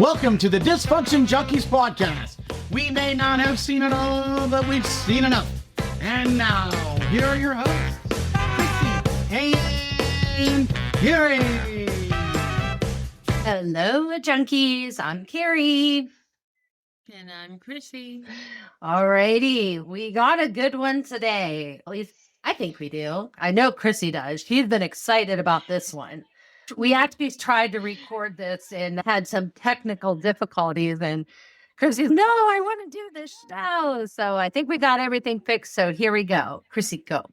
Welcome to the Dysfunction Junkies podcast. We may not have seen it all, but we've seen enough. And now, here are your hosts, Chrissy and Carrie. Hello, junkies. I'm Carrie. And I'm Chrissy. Alrighty, we got a good one today. At least I think we do. I know Chrissy does. She's been excited about this one. We actually tried to record this and had some technical difficulties. And Chrissy's, no, I want to do this show. So I think we got everything fixed. So here we go. Chrissy, go.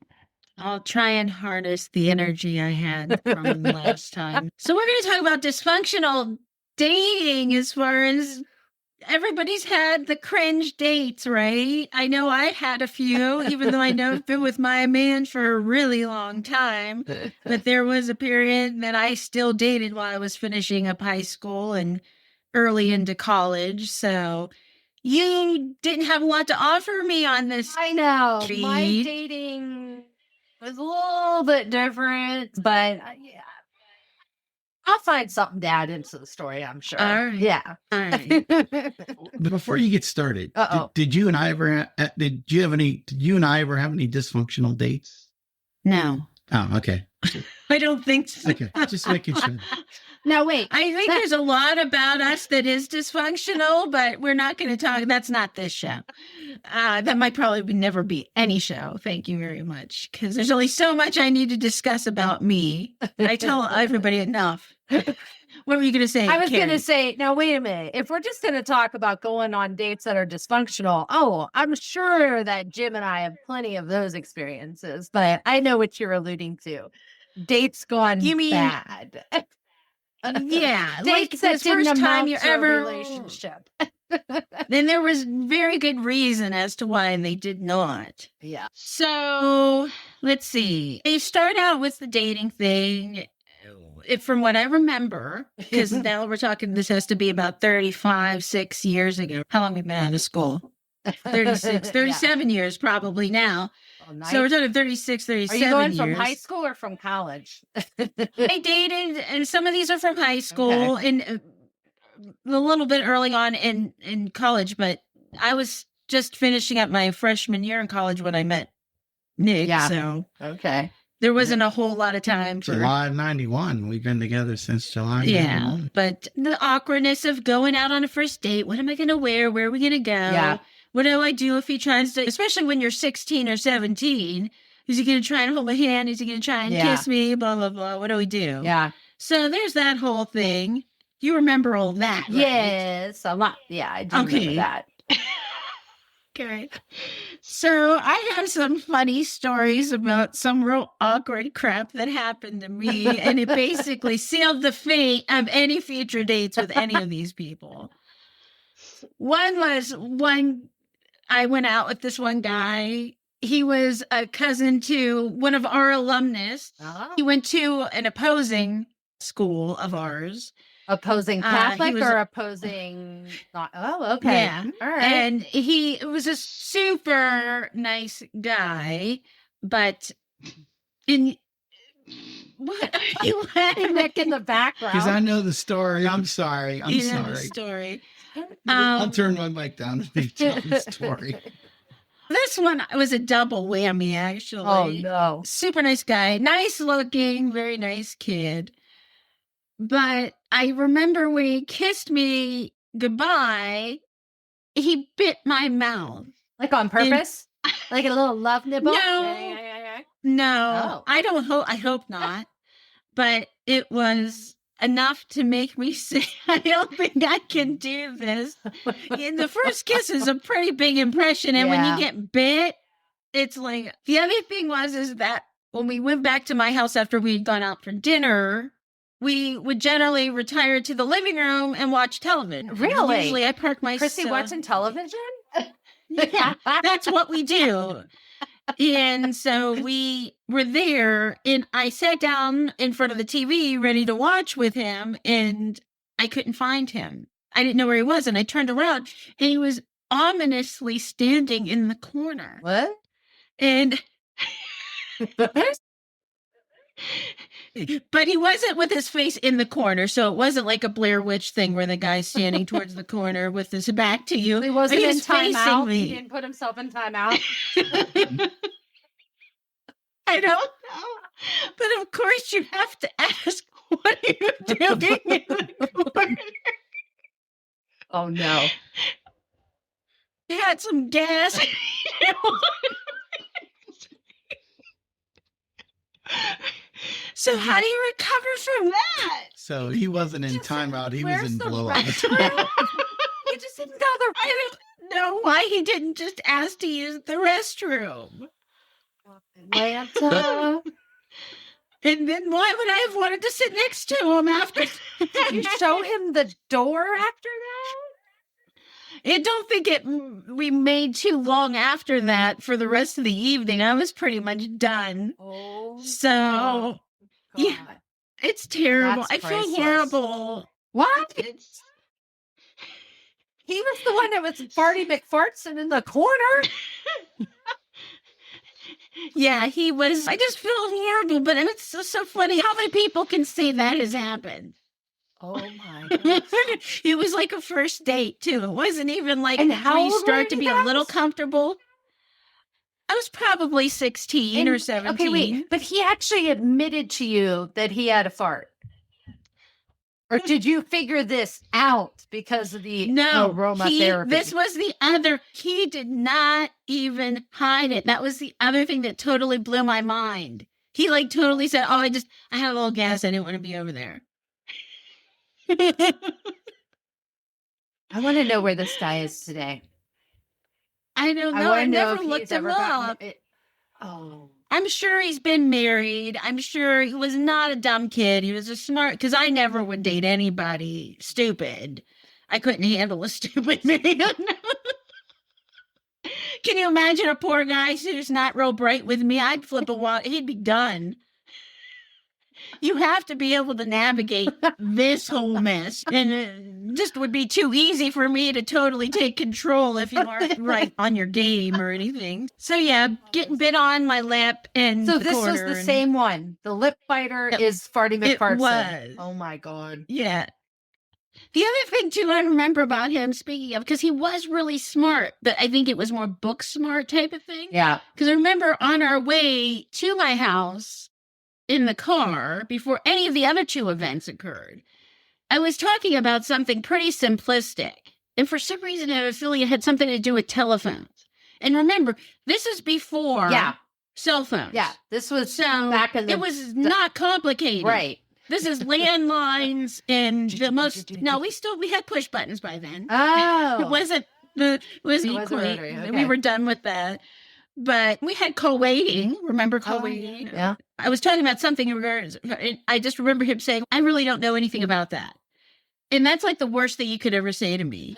I'll try and harness the energy I had from last time. So we're going to talk about dysfunctional dating as far as everybody's had the cringe dates, right? I know I had a few, even though I know I've been with my man for a really long time. But there was a period that I still dated while I was finishing up high school and early into college. So you didn't have a lot to offer me on this. I know. Feed. My dating was a little bit different, but yeah. I'll find something to add into the story, I'm sure. All right. Yeah. All right. But before you get started, Uh-oh. did you and I ever have any dysfunctional dates? No, Oh, okay. I don't think so. Okay. Just making sure. Now, wait. I think there's a lot about us that is dysfunctional, but we're not going to talk. That's not this show. That might probably never be any show. Thank you very much. Because there's only so much I need to discuss about me. I tell everybody enough. What were you going to say? I was going Carrie? to say, now, wait a minute. If we're just going to talk about going on dates that are dysfunctional, I'm sure that Jim and I have plenty of those experiences, but I know what you're alluding to. Dates gone You mean- bad. Yeah. Like Dates the that didn't first time amount you to a ever. relationship. Then there was very good reason as to why they did not. Yeah. So let's see. They start out with the dating thing. From what I remember, because now we're talking, this has to be about 6 years ago. How long have we been out of school? 36, 37 years probably now. Oh, nice. So we're talking 36, 37 Are you going years. from high school or from college? I dated, and some of these are from high school and a little bit early on in college, but I was just finishing up my freshman year in college when I met Nick. Yeah. So Okay. there wasn't a whole lot of time for July of 91. We've been together since July of Yeah, 91. but the awkwardness of going out on a first date. What am I going to wear? Where are we going to go? Yeah. What do I do if he tries to, especially when you're 16 or 17? Is he going to try and hold my hand? Is he going to try and Yeah. kiss me? Blah, blah, blah. What do we do? Yeah. So there's that whole thing. You remember all that, right? Yes. A lot. Yeah, I do Okay. remember that. Okay. So I have some funny stories about some real awkward crap that happened to me, and it basically sealed the fate of any future dates with any of these people. I went out with this one guy. He was a cousin to one of our alumnus. Oh. He went to an opposing school of ours. Opposing he Catholic was- or opposing not? Oh, okay. Yeah. All right. And he was a super nice guy, but what are you laughing Nick in the background. Because I know the story. I'm sorry. I'm You know the sorry. story. I'll turn my mic down and tell the story. This one was a double whammy, actually. Oh no. Super nice guy, nice looking, very nice kid. But I remember when he kissed me goodbye, he bit my mouth. Like on purpose? Like a little love nibble? No. Yeah. No, Oh. I hope not. But it was enough to make me say, I don't think I can do this. And the first kiss is a pretty big impression. And when Yeah. you get bit, it's like, the other thing is that when we went back to my house after we'd gone out for dinner, we would generally retire to the living room and watch television. Really? Usually I park my Chrissy watching television? Yeah, that's what we do. And so we were there, and I sat down in front of the TV ready to watch with him, and I couldn't find him. I didn't know where he was, and I turned around, and he was ominously standing in the corner. What? And But he wasn't with his face in the corner, so it wasn't like a Blair Witch thing where the guy's standing towards the corner with his back to you. He wasn't in was facing timeout. me. He didn't put himself in timeout. I don't know. But of course you have to ask, what are you doing in the corner? Oh, no. He had some gas. So how do you recover from that? So he wasn't in timeout. He was Where's in the blowout. restroom? He just didn't go the. I don't know why he didn't just ask to use the restroom. Atlanta. And then why would I have wanted to sit next to him after? Did you show him the door after that? I don't think we made too long after that for the rest of the evening. I was pretty much done. Oh, So, yeah, it's terrible. That's I feel priceless. horrible. What? He was the one that was farty McFartson in the corner. Yeah, he was. I just feel horrible, but it's so funny. How many people can say that has happened? Oh my God. It was like a first date, too. It wasn't even like And how where you old start were to you be a little guys? comfortable. I was probably 16 or 17. Okay, wait. But he actually admitted to you that he had a fart. Or did you figure this out because of the aromatherapy? This was the other. He did not even hide it. That was the other thing that totally blew my mind. He like totally said, "Oh, I had a little gas. I didn't want to be over there." I want to know where this guy is today. I don't I know. want I to know never if looked he's him ever gotten up. it. Oh. I'm sure he's been married. I'm sure he was not a dumb kid. He was a smart, because I never would date anybody stupid. I couldn't handle a stupid man. Can you imagine a poor guy who's not real bright with me? I'd flip a wall. He'd be done. You have to be able to navigate this whole mess. And it just would be too easy for me to totally take control if you aren't right on your game or anything. So yeah, getting bit on my lip and So the this was corner the same one. The lip biter is Farty It McFartson. was. Oh my God. Yeah. The other thing too I remember about him, speaking of, because he was really smart, but I think it was more book smart type of thing. Yeah. Because I remember on our way to my house in the car, before any of the other two events occurred, I was talking about something pretty simplistic. And for some reason, I have a feeling it had something to do with telephones. And remember, this is before cell phones. Yeah. This was So back in the. it was not complicated. Right. This is landlines and the most. No, we had push buttons by then. Oh. It wasn't rotary, okay. We were done with that. But we had co-waiting. Remember co-waiting? Yeah. I was talking about something in regards. I just remember him saying, "I really don't know anything about that." And that's like the worst thing you could ever say to me.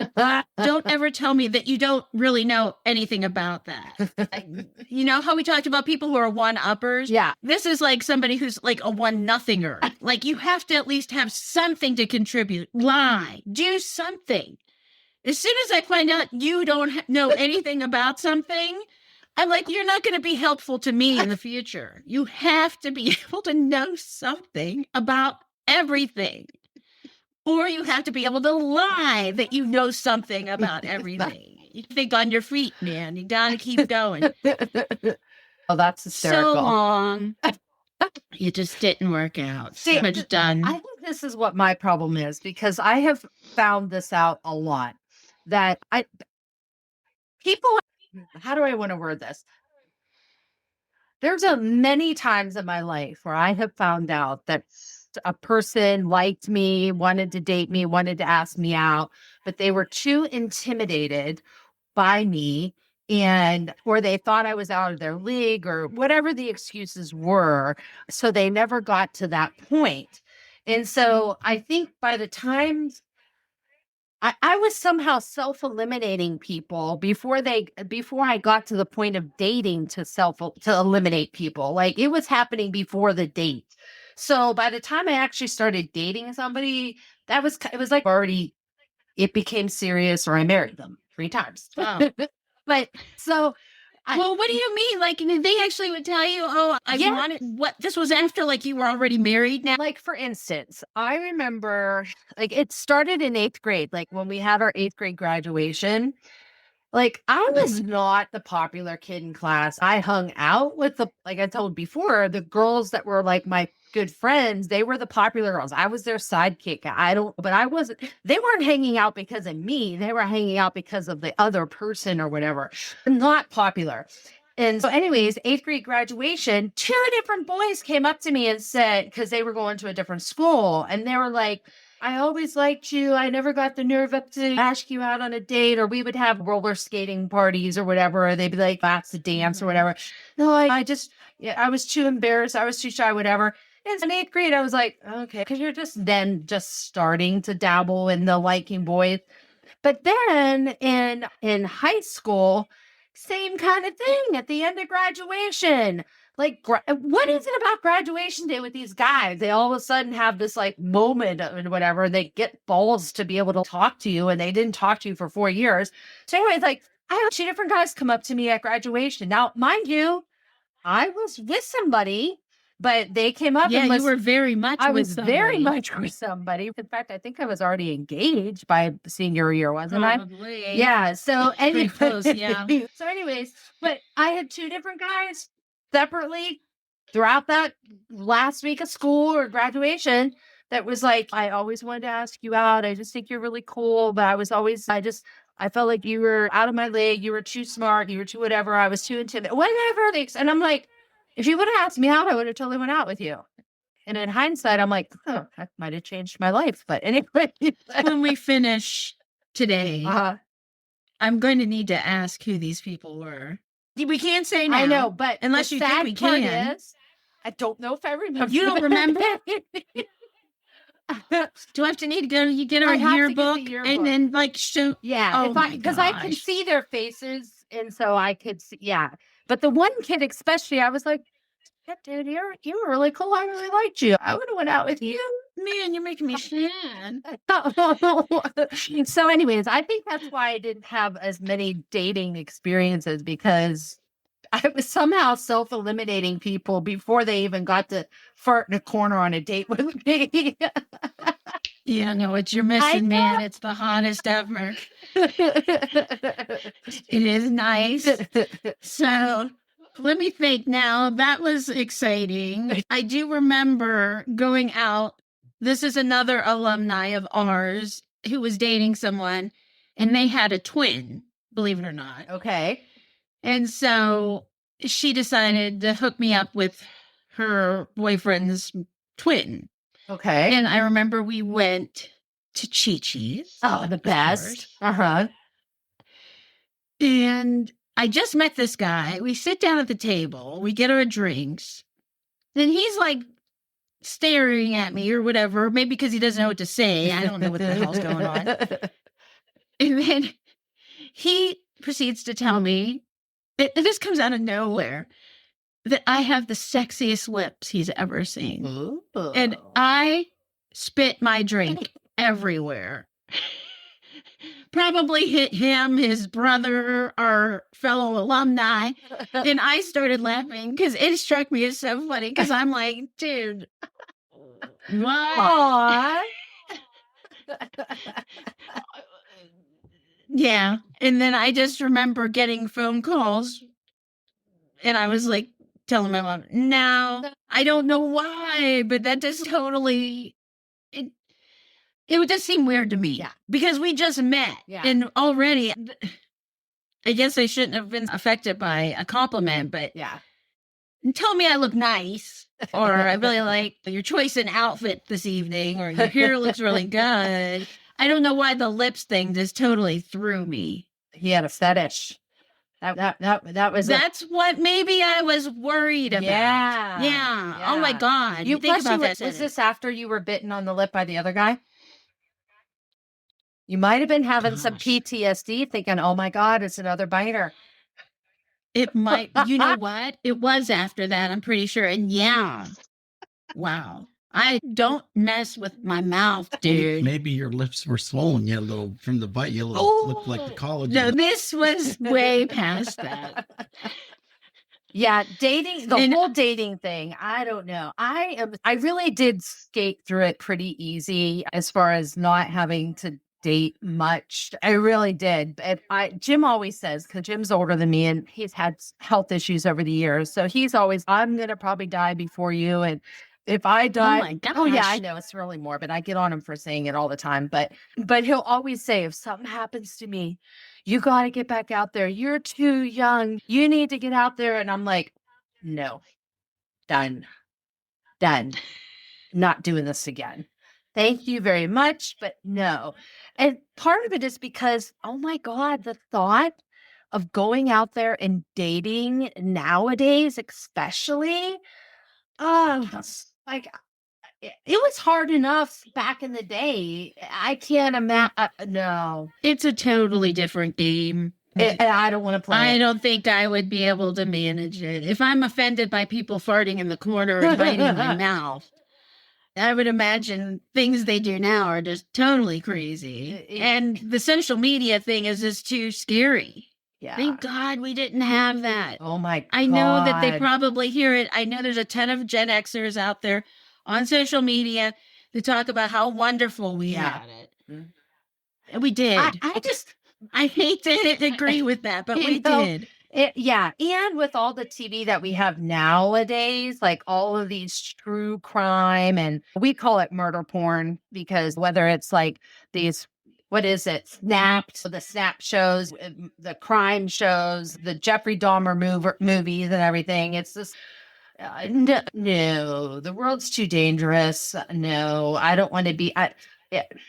Don't ever tell me that you don't really know anything about that. You know how we talked about people who are one-uppers? Yeah. This is like somebody who's like a one-nothinger. Like you have to at least have something to contribute. Lie. Do something. As soon as I find out you don't know anything about something, I'm like, you're not going to be helpful to me in the future. You have to be able to know something about everything. Or you have to be able to lie that you know something about everything. You think on your feet, man. You gotta keep going. Oh, that's hysterical. So long. It just didn't work out. See, So much done. I think this is what my problem is, because I have found this out a lot. That people, how do I want to word this? There's many times in my life where I have found out that a person liked me, wanted to date me, wanted to ask me out, but they were too intimidated by me, or they thought I was out of their league, or whatever the excuses were. So they never got to that point. And so I think by the time I was somehow self-eliminating people before I got to the point of dating to eliminate people. Like it was happening before the date. So by the time I actually started dating somebody, it was like already, it became serious, or I married them 3 times. Oh. But so Well, what do you mean? Like, they actually would tell you, oh, I Yeah. wanted what this was after, like, you were already married now. Like, for instance, I remember, like, it started in 8th grade, like, when we had our 8th grade graduation. Like, I was not the popular kid in class. I hung out with like I told before, the girls that were like my good friends, they were the popular girls. I was their sidekick. But I wasn't, they weren't hanging out because of me. They were hanging out because of the other person or whatever. Not popular. And so, anyways, 8th grade graduation, 2 different boys came up to me and said, because they were going to a different school, and they were like, I always liked you. I never got the nerve up to ask you out on a date, or we would have roller skating parties or whatever. Or they'd be like, that's a dance or whatever. No, I just, yeah, I was too embarrassed. I was too shy, whatever. And in 8th grade, I was like, okay, because you're just starting to dabble in the liking boys. But then in high school, same kind of thing at the end of graduation. Like, what is it about graduation day with these guys? They all of a sudden have this like moment and whatever. They get balls to be able to talk to you, and they didn't talk to you for 4 years. So, anyways, like, I had 2 different guys come up to me at graduation. Now, mind you, I was with somebody, but they came up Yeah, and you were very much I with was very somebody. much with somebody. In fact, I think I was already engaged by senior year, wasn't I? Probably. Yeah. So Pretty close, yeah. So, anyways, but I had 2 different guys separately throughout that last week of school or graduation that was like, I always wanted to ask you out. I just think you're really cool. But I felt like you were out of my league. You were too smart. You were too whatever. I was too intimidated. Whatever. And I'm like, if you would have asked me out, I would have totally went out with you. And in hindsight, I'm like, oh, that might have changed my life. But anyway. When we finish today, I'm going to need to ask who these people were. We can't say now. I know, but unless the you think sad we part can. is, I don't know if I remember. You don't remember? Do I have to need to go? You get our I have to get yearbook, the yearbook. and then like show. Yeah, Oh because I can gosh. see their faces, and so I could see. Yeah, but the one kid especially, I was like, yeah, dude, you were really cool. I really liked you. I would have went out with you. Man, you're making me sad. So, anyways, I think that's why I didn't have as many dating experiences, because I was somehow self-eliminating people before they even got to fart in a corner on a date with me. Yeah, no, what you're missing, man. It's the hottest ever. It is nice. So let me think now. That was exciting. I do remember going out. This is another alumni of ours who was dating someone, and they had a twin, believe it or not. Okay. And so she decided to hook me up with her boyfriend's twin. Okay. And I remember we went to Chi-Chi's. Oh, the best. Uh-huh. And I just met this guy. We sit down at the table. We get our drinks. Then he's like staring at me or whatever, maybe because he doesn't know what to say. I don't know what the hell's going on. And then he proceeds to tell me, this comes out of nowhere, that I have the sexiest lips he's ever seen. Ooh. And I spit my drink everywhere. Probably hit him, his brother, our fellow alumni. And I started laughing because it struck me as so funny, because I'm like, dude, what? Aww. Yeah. And then I just remember getting phone calls, and I was like telling my mom, no, I don't know why, but that just totally, it would just seem weird to me. Yeah. Because we just met. Yeah. And already, I guess I shouldn't have been affected by a compliment, but Yeah. tell me I look nice, or I really like your choice in outfit this evening, or your hair looks really good. I don't know why the lips thing just totally threw me. He had a fetish. That was That's what maybe I was worried about. Yeah. Oh my God. You think plus about you that. was this after you were bitten on the lip by the other guy? You might have been having some PTSD, thinking, "Oh my God, it's another biter." It might. You know what? It was after that, I'm pretty sure. And yeah. Wow. I don't mess with my mouth, dude. Maybe your lips were swollen. You had a little from the bite. You had a little lip like the collagen. No, this was way past that. Yeah, dating, the whole dating thing, I don't know. I really did skate through it pretty easy as far as not having to date much. I really did. And Jim always says, because Jim's older than me and he's had health issues over the years. So he's always, I'm going to probably die before you. And if I die, my gosh. oh yeah, I know it's really morbid. I get on him for saying it all the time, but he'll always say, if something happens to me, you got to get back out there. You're too young. You need to get out there. And I'm like, no, done. Not doing this again. Thank you very much, but no. And part of it is because, oh my God, the thought of going out there and dating nowadays, especially, like it was hard enough back in the day. I can't imagine. No, It's a totally different game. and I don't want to play. I don't think I would be able to manage it. If I'm offended by people farting in the corner and biting my mouth, I would imagine things they do now are just totally crazy. And the social media thing is just too scary. Yeah. Thank God we didn't have that. Oh my God. I know that they probably hear it. I know there's a ton of Gen Xers out there on social media that talk about how wonderful we had it. And we did. I hate to agree with that, but we did. Yeah. And with all the TV that we have nowadays, like all of these true crime, and we call it murder porn because whether it's like these, what is it? Snapped, the snap shows, the crime shows, the Jeffrey Dahmer movies and everything. It's just, no, the world's too dangerous. No, I don't want to be.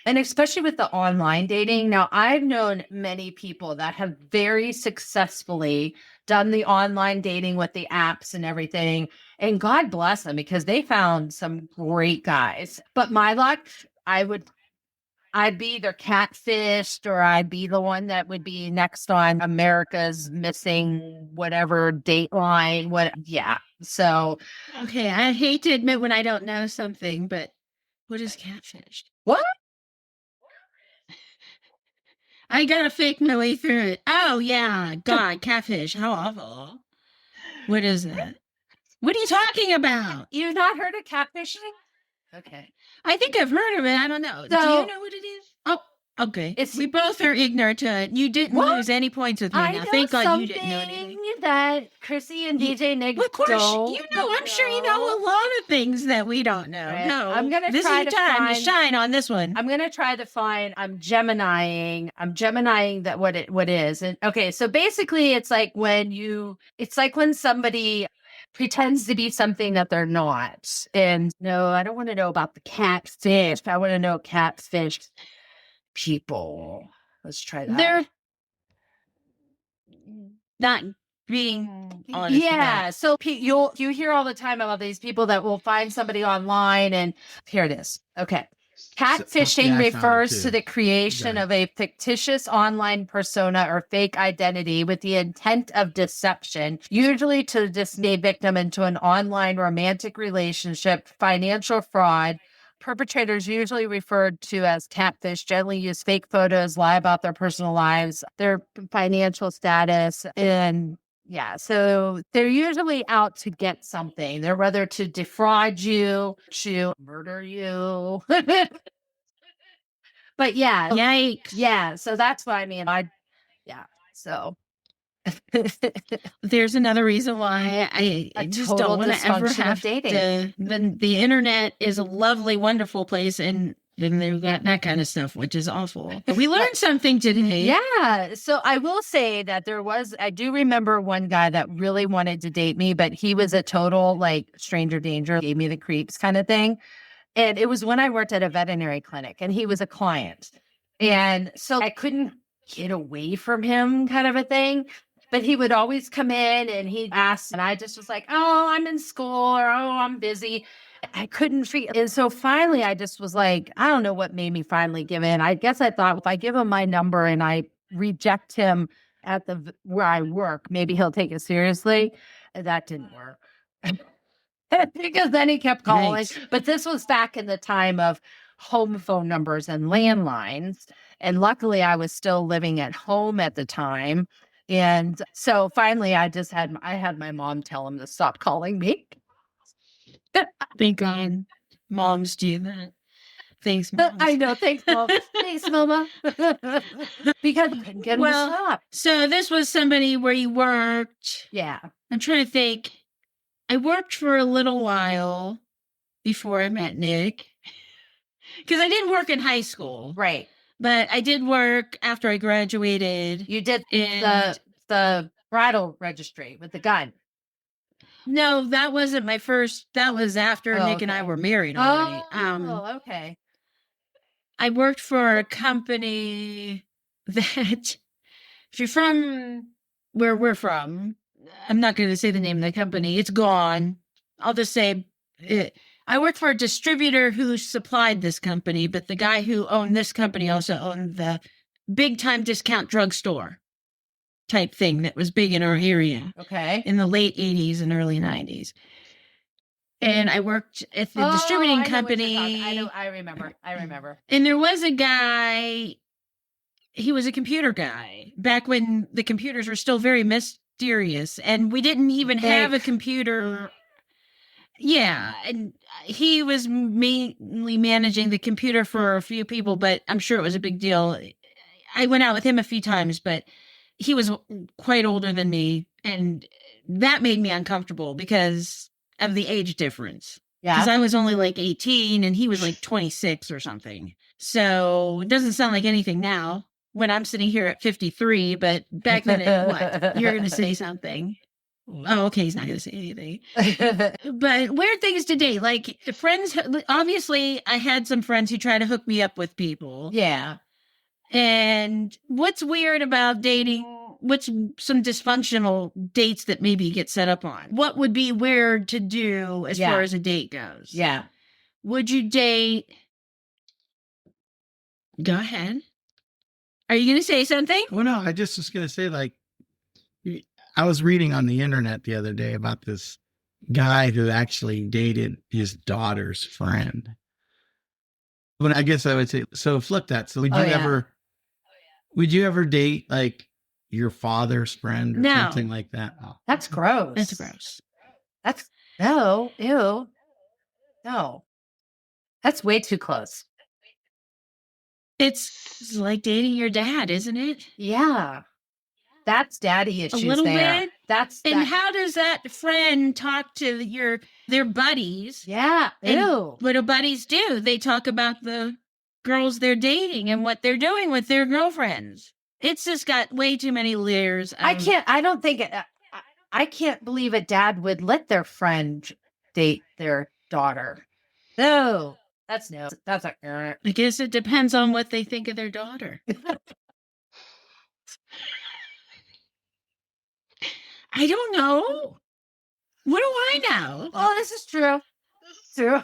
And especially with the online dating. Now, I've known many people that have very successfully done the online dating with the apps and everything. And God bless them because they found some great guys. But my luck, I'd be either catfished or I'd be the one that would be next on America's Missing whatever Dateline. Yeah. So. Okay. I hate to admit when I don't know something, but what is catfish? What? I gotta fake my way through it. Oh, yeah. God, catfish. How awful. What is that? What are you talking about? You've not heard of catfishing? Okay. I think I've heard of it. I don't know. Do you know what it is? Oh, okay. We both are ignorant to it. You didn't lose any points with me. Now, thank God you didn't know anything. That Chrissy and DJ Nick of course, I'm sure you know a lot of things that we don't know. Right. No, I'm gonna this try is to your time find, to shine on this one. I'm gonna try to find. I'm Geminiing that what is. And okay, so basically, it's like when somebody pretends to be something that they're not. And no, I don't want to know about the catfish. I want to know catfish people. Let's try that. They're not being honest. Yeah. So you hear all the time about these people that will find somebody online, and here it is. Okay. Catfishing refers to the creation of a fictitious online persona or fake identity with the intent of deception, usually to dismay victim into an online romantic relationship, financial fraud. Perpetrators, usually referred to as catfish, generally use fake photos, lie about their personal lives, their financial status, and yeah, so they're usually out to get something. They're whether to defraud you, to murder you. But yeah. Yikes. Yeah, so that's what I mean. So. There's another reason why I just don't want to ever have dating. The internet is a lovely, wonderful place, and then they've got that kind of stuff, which is awful. We learned something today. Yeah. So I will say that I do remember one guy that really wanted to date me, but he was a total like stranger danger, gave me the creeps kind of thing. And it was when I worked at a veterinary clinic and he was a client. And so I couldn't get away from him kind of a thing. But he would always come in and he'd ask, and I just was like, oh, I'm in school, or oh, I'm busy. I couldn't figure. And so finally, I just was like, I don't know what made me finally give in. I guess I thought if I give him my number and I reject him at where I work, maybe he'll take it seriously. And that didn't work. because then he kept calling. Right. But this was back in the time of home phone numbers and landlines. And luckily, I was still living at home at the time. And so finally, I had my mom tell him to stop calling me. Thank God moms do that. Thanks, moms. I know. Thanks, Mom. Thanks, Mama. Because I couldn't get him to stop. So this was somebody where you worked. Yeah. I'm trying to think. I worked for a little while before I met Nick. Because I didn't work in high school. Right. But I did work after I graduated. You did the bridal registry with the gun. No, that wasn't my first. That was after Nick and I were married already. Okay. I worked for a company that, if you're from where we're from, I'm not going to say the name of the company. It's gone. I'll just say it. I worked for a distributor who supplied this company, but the guy who owned this company also owned the big time discount drugstore type thing that was big in our area. Okay. In the late 80s and early 90s. And I worked at the distributing company. I remember. And there was a guy, he was a computer guy back when the computers were still very mysterious. And we didn't even have a computer. Yeah. And he was mainly managing the computer for a few people, but I'm sure it was a big deal. I went out with him a few times, but he was quite older than me. And that made me uncomfortable because of the age difference. Yeah. Because I was only like 18 and he was like 26 or something. So it doesn't sound like anything now when I'm sitting here at 53, but back then, what? You're going to say something. Oh, okay. He's not going to say anything. But weird things to date. Like the friends, obviously I had some friends who try to hook me up with people. Yeah. And what's weird about dating? What's some dysfunctional dates that maybe get set up on? What would be weird to do as far as a date goes? Yeah. Would you date? Go ahead. Are you going to say something? Well, no, I just was going to say, like, I was reading on the internet the other day about this guy who actually dated his daughter's friend. But I guess I would say, so flip that. So would you ever date like your father's friend or something like that? Oh. That's gross. That's gross. That's no, ew. No. That's way too close. It's like dating your dad, isn't it? Yeah. That's daddy issues. A little there. bit. How does that friend talk to their buddies? Yeah. Ew. What do buddies do? They talk about the girls they're dating and what they're doing with their girlfriends. It's just got way too many layers. I can't believe a dad would let their friend date their daughter. No. That's I guess it depends on what they think of their daughter. I don't know. What do I know? Oh, this is true. True.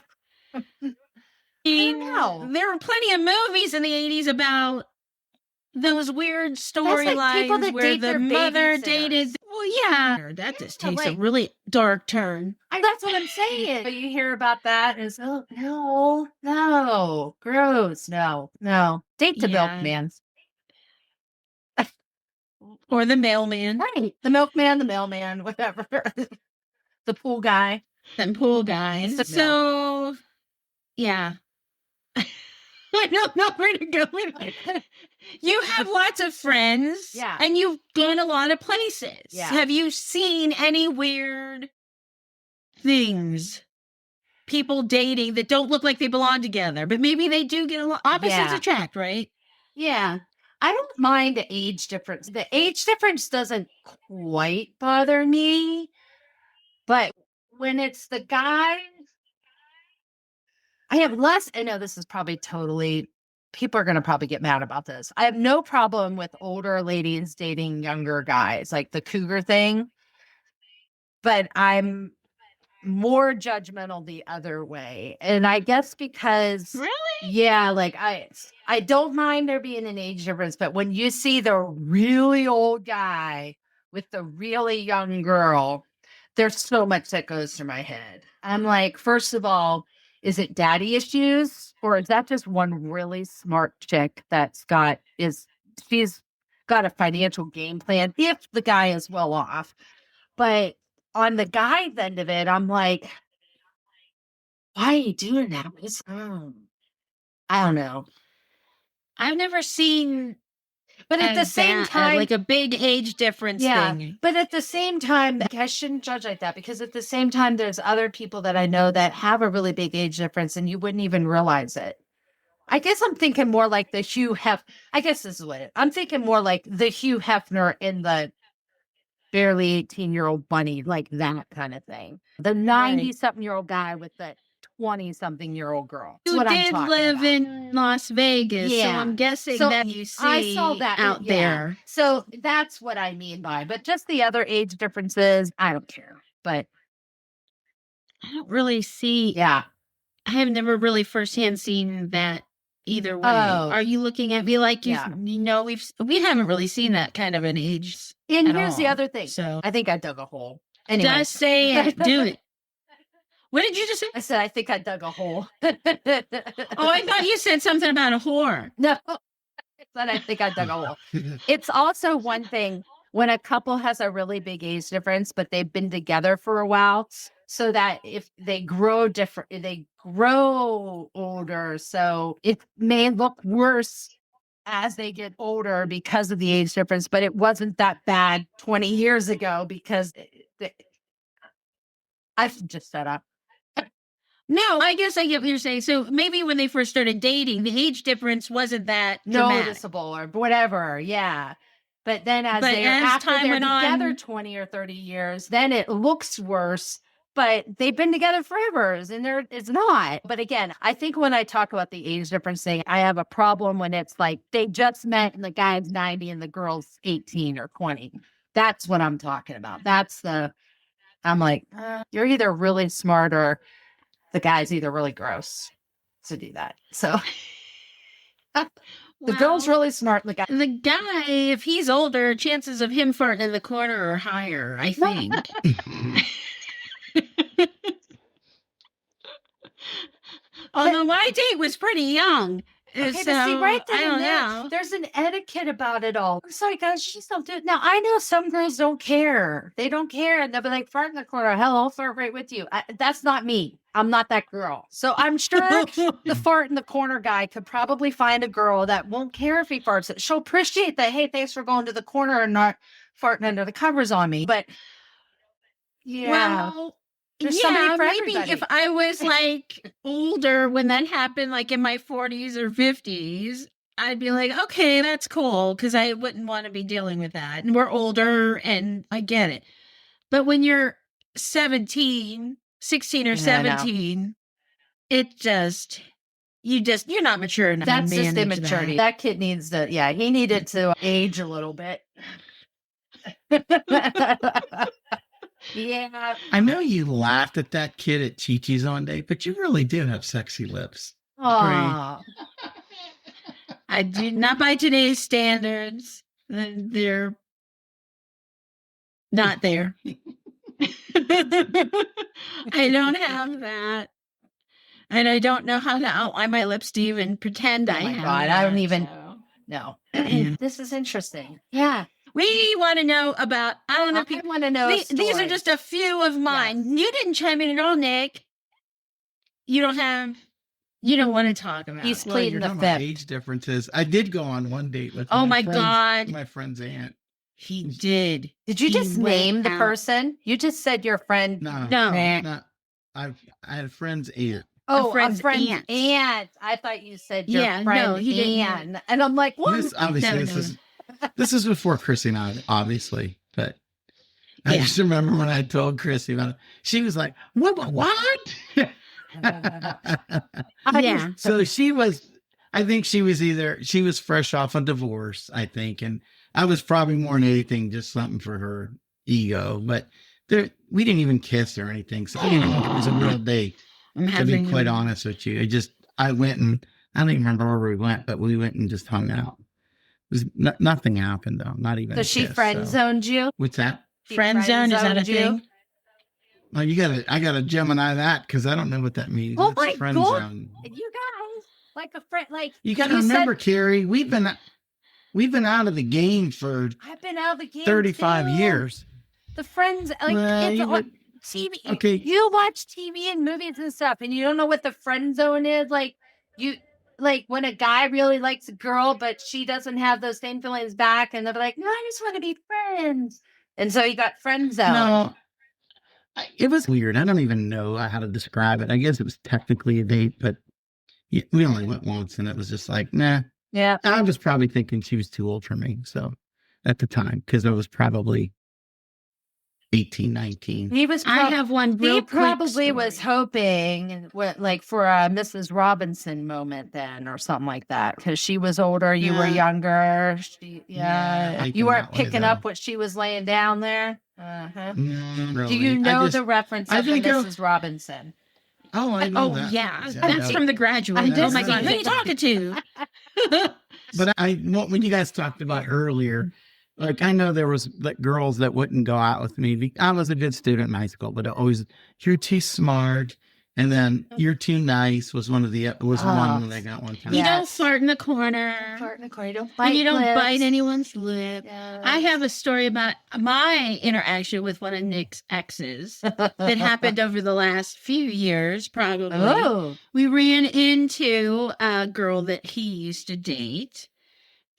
There were plenty of movies in the 80s about those weird storylines where the mother dated. Well, yeah. That just takes a really dark turn. That's what I'm saying. But you hear about that is, oh, no, gross. No. Date the milkman. Or the mailman. Right. The milkman, the mailman, whatever. The pool guy. And pool guys. So, yeah. I don't know where to go with it. You have lots of friends. Yeah. And you've gone a lot of places. Yeah. Have you seen any weird things? People dating that don't look like they belong together, but maybe they do get opposites attract, right? Yeah. I don't mind the age difference. The age difference doesn't quite bother me, but when it's the guy, I have less. I know this is probably people are going to probably get mad about this. I have no problem with older ladies dating younger guys, like the cougar thing, but I'm more judgmental the other way. And I guess because like I don't mind there being an age difference, but when you see the really old guy with the really young girl, there's so much that goes through my head. I'm like, first of all, is it daddy issues, or is that just one really smart chick she's got a financial game plan if the guy is well off? But on the guy's end of it, I'm like, why are you doing that? I don't know. I've never seen, but at the same time, like a big age difference thing. But at the same time, I shouldn't judge like that, because at the same time, there's other people that I know that have a really big age difference and you wouldn't even realize it. I guess I'm thinking more like the I guess this is what I'm thinking more like the Hugh Hefner in the barely 18-year-old bunny, like that kind of thing. The 90-something-year-old guy with the 20-something-year-old girl. You did live in Las Vegas, so I'm guessing that you see I saw that out there. So that's what I mean by, but just the other age differences, I don't care. But I don't really see. Yeah. I have never really firsthand seen that either way. Oh. Are you looking at me like we haven't really seen that kind of an age? And here's the other thing. So I think I dug a hole. Anyway. Just say it. Do it. What did you just say? I said, I think I dug a hole. Oh, I thought you said something about a whore. No, I said, I think I dug a hole. It's also one thing when a couple has a really big age difference, but they've been together for a while, so that if they grow they grow older. So it may look worse as they get older because of the age difference, but it wasn't that bad 20 years ago because I've just set up. No, I guess I get what you're saying. So maybe when they first started dating, the age difference wasn't that dramatic. Noticeable or whatever. Yeah. But then after they're together 20 or 30 years, then it looks worse, but they've been together forever and it's not. But again, I think when I talk about the age difference thing, I have a problem when it's like they just met and the guy's 90 and the girl's 18 or 20. That's what I'm talking about. I'm like, you're either really smart or the guy's either really gross to do that. So the girl's really smart. The guy, if he's older, chances of him farting in the corner are higher, I think. Although my date was pretty young. Okay, so, see, right then I don't know. There's an etiquette about it all. It's like, she's don't do it. Now, I know some girls don't care. They don't care. And they'll be like, fart in the corner. Hell, I'll fart right with you. That's not me. I'm not that girl. So I'm sure the fart in the corner guy could probably find a girl that won't care if he farts. She'll appreciate that. Hey, thanks for going to the corner and not farting under the covers on me. But yeah. Well, maybe if I was like older when that happened, like in my 40s or 50s, I'd be like, okay, that's cool, because I wouldn't want to be dealing with that. And we're older and I get it. But when you're 16 or 17, you're not mature enough. That's just immaturity. That kid needs he needed to age a little bit. Yeah. I know you laughed at that kid at Chi-Chi's one day, but you really do have sexy lips. Oh. I do not by today's standards. They're not there. I don't have that. And I don't know how to outline my lips to even pretend I have. God, I don't even know. This is interesting. Yeah. We want to know about, I don't know. I want to know. These are just a few of mine. Yes. You didn't chime in at all, Nick. You don't want to talk about. He's pleading the fifth. Age differences. I did go on one date with my friend's aunt. He did. Did you just name the person? You just said your friend. No. I had a friend's aunt. Oh, a friend's aunt. I thought you said your friend Ann. And I'm like, what? This is before Chrissy and I, obviously, but I just remember when I told Chrissy about it, she was like, what? Yeah. So I think she was fresh off a divorce, I think. And I was probably more than anything, just something for her ego, but we didn't even kiss or anything. So I didn't think it was a real date, to be quite honest with you. I went and I don't even remember where we went, but we went and just hung out. Nothing happened though. Not even. So she friend zoned you? What's that? Friend zone? Is that a thing? Oh, I gotta Gemini that because I don't know what that means. Oh It's my friend God. zone. You guys, like a friend, like You gotta remember, Carrie, we've been out of the game for I've been out of the game 35 too. years. The friends, like Well, it's you on would- TV. Okay. You watch TV and movies and stuff, and you don't know what the friend zone is. Like when a guy really likes a girl, but she doesn't have those same feelings back, and they're like, "No, I just want to be friends." And so you got friend zone. No, it was weird. I don't even know how to describe it. I guess it was technically a date, but we only went once, and it was just like, nah. Yeah. I was probably thinking she was too old for me. So at the time, because I was probably 18, 19. I have one real He quick probably story. was hoping like for a Mrs. Robinson moment then or something like that because she was older, you were younger. You weren't picking up what she was laying down there. Uh-huh. Really. Do you know the reference of the Mrs. Robinson? Oh, I know that. Yeah, that's from The Graduate. I Oh my just- God, who are you talking to? But when you guys talked about earlier, like I know there was like girls that wouldn't go out with me. I was a good student in high school, but always you're too smart, and then you're too nice was one that I got one time. You don't fart in the corner. You don't bite. And you don't lips. bite anyone's lip. Yeah. I have a story about my interaction with one of Nick's exes that happened over the last few years, probably. Oh. We ran into a girl that he used to date,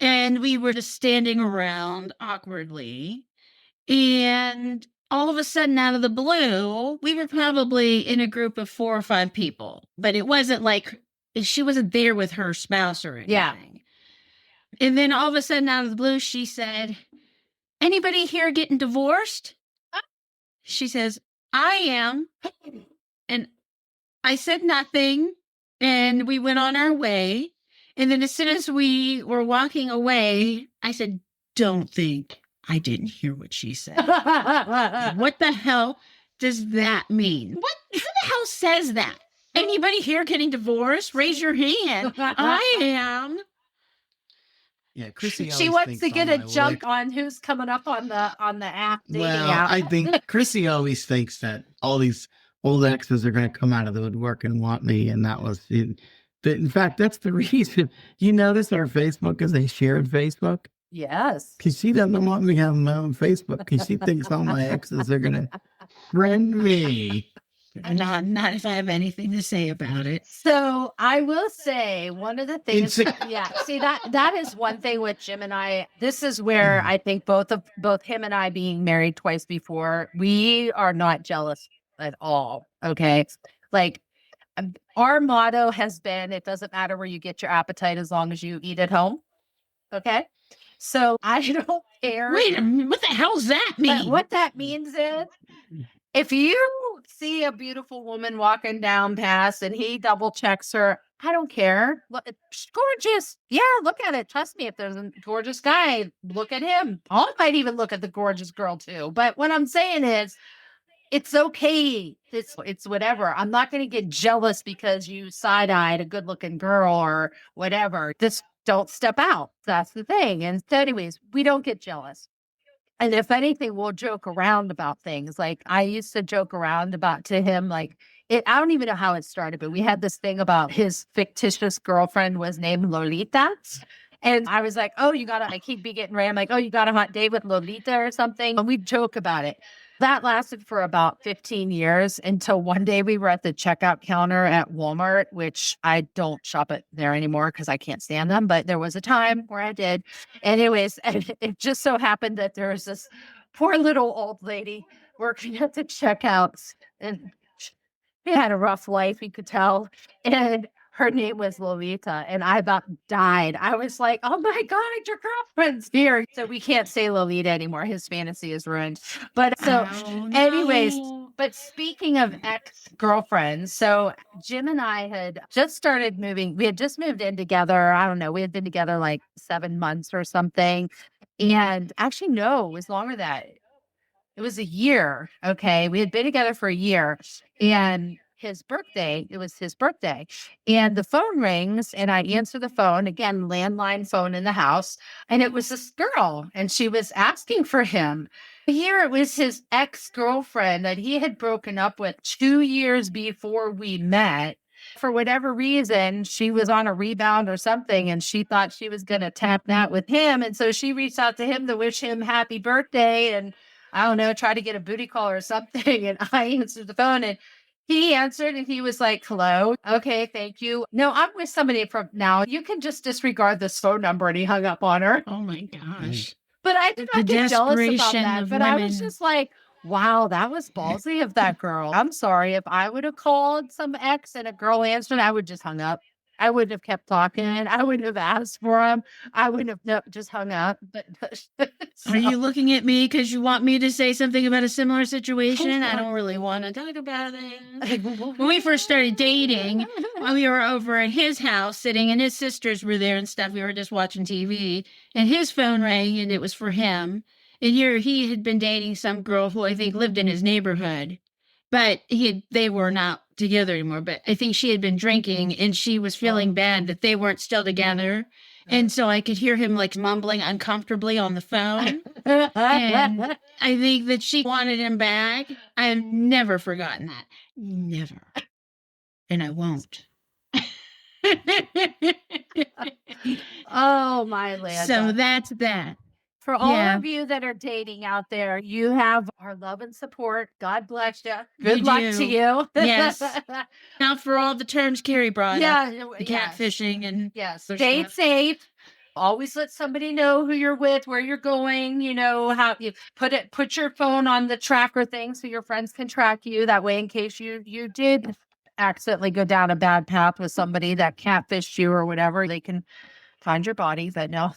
and we were just standing around awkwardly. And all of a sudden, out of the blue, we were probably in a group of 4 or 5 people, but it wasn't like she wasn't there with her spouse or anything. Yeah. And then all of a sudden, out of the blue, she said, "Anybody here getting divorced?" She says, "I am." And I said nothing, and we went on our way. And then as soon as we were walking away, I said, "Don't think I didn't hear what she said." What the hell does that mean? Who the hell says that? Anybody here getting divorced? Raise your hand. I am. Yeah, Chrissy. She wants to get a junk on who's coming up on the app. Well, I think Chrissy always thinks that all these old exes are going to come out of the woodwork and want me, and that was in fact that's the reason. You notice our Facebook is a shared Facebook. Yes. Because she doesn't want me having my own Facebook because she thinks all my exes are going to friend me. Not if I have anything to say about it. So I will say one of the things, see that is one thing with Jim and I. This is where I think both him and I being married twice before, we are not jealous at all. Okay, like our motto has been: it doesn't matter where you get your appetite as long as you eat at home. Okay. So I don't care. Wait a minute, what the hell's that mean? What that means is if you see a beautiful woman walking down past and he double checks her, I don't care. Look, she's gorgeous. Yeah, look at it. Trust me, if there's a gorgeous guy, look at him. I might even look at the gorgeous girl too. But what I'm saying is, it's okay. It's whatever. I'm not going to get jealous because you side-eyed a good-looking girl or whatever. Just don't step out. That's the thing. And so anyways, we don't get jealous. And if anything, we'll joke around about things. Like I used to joke around to him, like I don't even know how it started, but we had this thing about his fictitious girlfriend was named Lolita. And I was like, oh, I keep getting Ray. I'm like, oh, you got a hot date with Lolita or something. And we'd joke about it. That lasted for about 15 years until one day we were at the checkout counter at Walmart, which I don't shop at there anymore because I can't stand them. But there was a time where I did. Anyways, and it just so happened that there was this poor little old lady working at the checkouts. And she had a rough life, you could tell. And her name was Lolita, and I about died. I was like, oh my God, your girlfriend's here. So we can't say Lolita anymore. His fantasy is ruined. But so anyways, but speaking of ex-girlfriends, so Jim and I had just started moving. We had just moved in together. I don't know. We had been together like 7 months or something. And actually, no, it was longer than that. It was a year. Okay. We had been together for a year. And it was his birthday, and the phone rings and I answer the phone, again, landline phone in the house. And it was this girl and she was asking for him. Here it was his ex-girlfriend that he had broken up with 2 years before we met. For whatever reason, she was on a rebound or something, and she thought she was going to tap that with him. And so she reached out to him to wish him happy birthday and, I don't know, try to get a booty call or something. And I answered the phone and he answered and he was like, hello. Okay, thank you. No, I'm with somebody from now. You can just disregard this phone number. And he hung up on her. Oh my gosh. But I did not The get jealous about desperation that. of But I was women. just like, wow, that was ballsy of that girl. I'm sorry. If I would have called some ex and a girl answered, I would just hung up. I wouldn't have kept talking. I wouldn't have asked for him. I wouldn't have just hung up. But Are you looking at me because you want me to say something about a similar situation? I don't really want to talk about it. When we first started dating, when we were over at his house sitting and his sisters were there and stuff, we were just watching TV and his phone rang and it was for him. And here he had been dating some girl who I think lived in his neighborhood, but they were not together anymore. But I think she had been drinking and she was feeling bad that they weren't still together. And so I could hear him like mumbling uncomfortably on the phone. And I think that she wanted him back. I've never forgotten that. Never. And I won't. Oh, my land. So that's that. For all Yeah. of you that are dating out there, you have our love and support. God bless you. Good You luck do. to you. Yes. Now for all the terms Carrie brought up, Yeah. the catfishing and Yes. other Stay stuff. safe. Always let somebody know who you're with, where you're going, how you put your phone on the tracker thing so your friends can track you. That way, in case you did accidentally go down a bad path with somebody that catfished you or whatever, they can find your body. But no.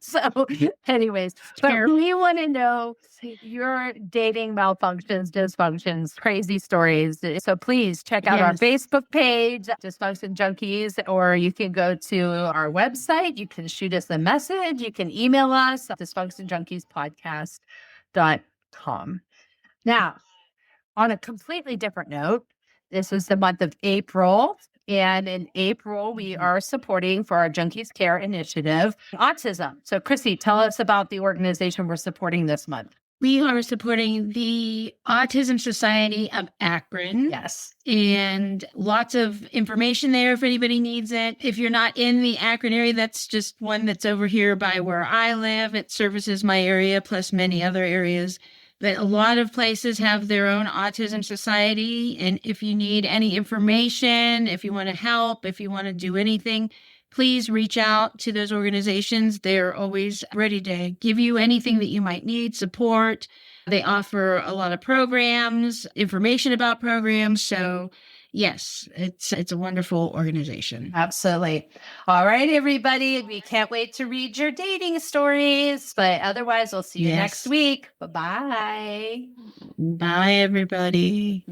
So anyways, but we want to know your dating malfunctions, dysfunctions, crazy stories. So please check out our Yes. Facebook page, Dysfunction Junkies, or you can go to our website. You can shoot us a message. You can email us at dysfunctionjunkiespodcast.com. Now, on a completely different note, this is the month of April. And in April, we are supporting for our Junkies Care Initiative autism. So, Chrissy, tell us about the organization we're supporting this month. We are supporting the Autism Society of Akron. Yes. And lots of information there if anybody needs it. If you're not in the Akron area, that's just one that's over here by where I live. It services my area plus many other areas. But a lot of places have their own autism society. And if you need any information, if you want to help, if you want to do anything, please reach out to those organizations. They're always ready to give you anything that you might need, support. They offer a lot of programs, information about programs. So yes, it's a wonderful organization. Absolutely. All right, everybody. We can't wait to read your dating stories. But otherwise, we'll see you Yes. next week. Bye-bye. Bye, everybody.